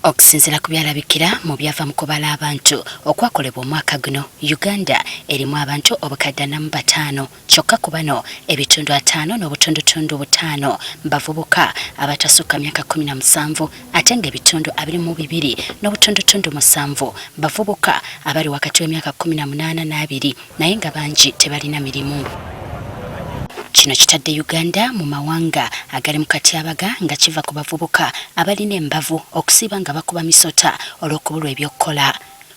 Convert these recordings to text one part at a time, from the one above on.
Okusinziira ku byalabikira mu byava mu kubala abantu okwakolebwa omwaka guno, Uganda erimu abantu obukadde 45 kyokka ku bano ebitundu 5 n'obutundutundu 5 bavubuka abatasukka myaka 17 ate ng'ebitundu 22 n'obutundutundu 7 bavubuka abali wakati w'emyaka 18 n'abiri naye nga bangi tebalina mirimu. Kino kitadde Uganda mu mawanga agali mu katyabaga nga kiva ku bavubuka abalina embavu okusiba nga bakuba misota olw'okubulwa ebyokkola.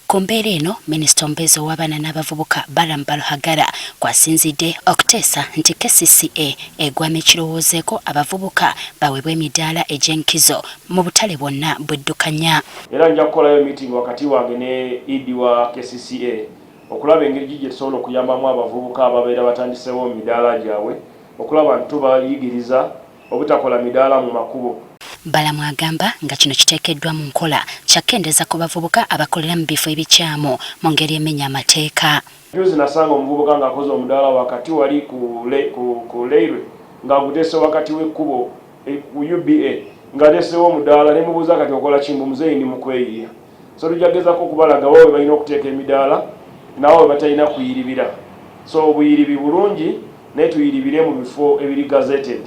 Ku mbeera eno, Minisita omubeezi ow'abaana n'abavubuka Balamu Barugahara kwasinzidde okuteesa nti KCCA egwama ekirowoozeeko abavubuka baweebwe emidaala egy'enkizo mu butale bwonna bweddukanya. Era nja kukolayo meeting wakati wange ne ED wa KCCA okulaba engeri gye tusobola okuyambamu abavubuka ababeera batandiseewo emidaala gyabwe okulaba nti tubayigiriza obutakola midaala mu makubo. Balamu agamba nga kino kiteekeddwa mu nkola kyakendeeza ku bavubuka abakolera mu bifo ebikyamu mu ngeri emenya amateeka. Juzi nasanga omuvubuka ng'akoze omudaala wakati wali ku Leirwe ng'aguteese wakati w'ekkubo ku UBA ng'ateesewo omudaala ne mubuuza kati okola kimbu muzeeyi ndi mu kweyiya. So tujagezako okubalaga bwe balina okuteeka emidaala nawe batalina kuyiribira. So obuyiribi bulungi naye tuyiribire mu bifo ebiri gazetted.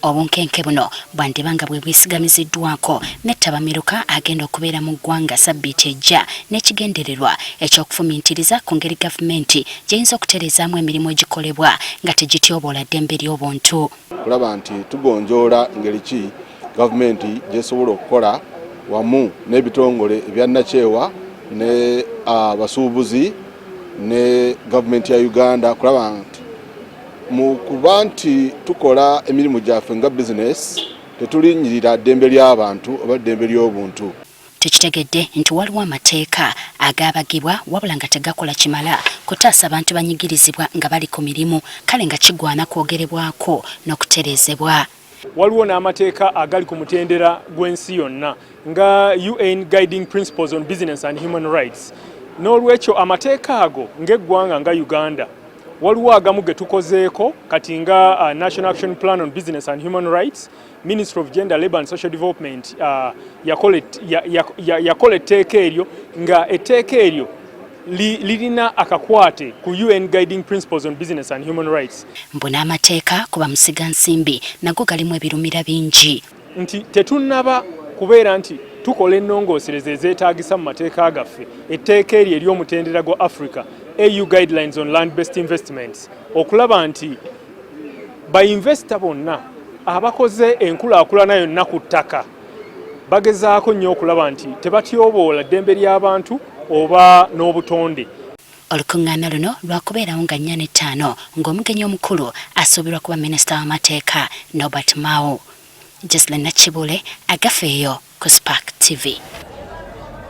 Obunkenke buno bwandibanga bwe bwesigamiziddwako n'ettabamiruka agenda okubeera mu ggwanga sabbiiti ejja n'ekigendererwa eky'okufumintiriza ku ngeri gavumenti gy'eyinza okutereezaamu emirimu egikolebwa nga tegityoboola ddembe ly'obuntu. Kulaba nti tugonjoola ngeri ki gavumenti gy'esobola okukola wamu n'ebitongole ebyannakyewa ne abasuubuzi ne gavumenti ya Uganda kulaba nti mu kuba nti tukola emirimu gyaffe nga bizinesi tetulinnyirira ddembe ly'abantu oba ddembe ly'obuntu. Tukitegedde nti waliwo amateeka agaabagibwa wabula nga tegakola kimala kutaasa abantu banyigirizibwa nga bali ku mirimu kale nga kigwana kwogerebwako n'okutereezebwa. Waliwo n'amateeka agali ku mutendera gw'ensi yonna nga UN Guiding Principles on Business and Human Rights. N'olwekyo amateeka ago ng'eggwanga nga Uganda waliwo agamu ge tukozeeko kati nga National Action Plan on Business and Human Rights, Ministry of Gender, Labour and Social Development yakola etteeka eryo nga etteeka eryo lirina akakwate ku UN Guiding Principles on Business and Human Rights. Mbona amateeka kuba musiga nsimbi nago galimu ebirumira bingi. Nti tetunnaba kubeera nti tukola ennongoosereza ezeetaagisa mu mateeka gaffe etteeka eryo ery'omutendera gwa Africa EU Guidelines on Land-Based Investments okulaba nti bayinvesita bonna abakoze enkulaakulana yonna ku ttaka bagezaako nnyo okulaba nti tebatyoboola ddembe ly'abantu oba n'obutonde. Olukungaana luno lwakubeerawo nga 4 ne 5 ng'omugenyi omukulu asuubirwa kuba minisita w'amateeka Norbert Mao. Jesle Nakibule agafeeyo ku Spark TV.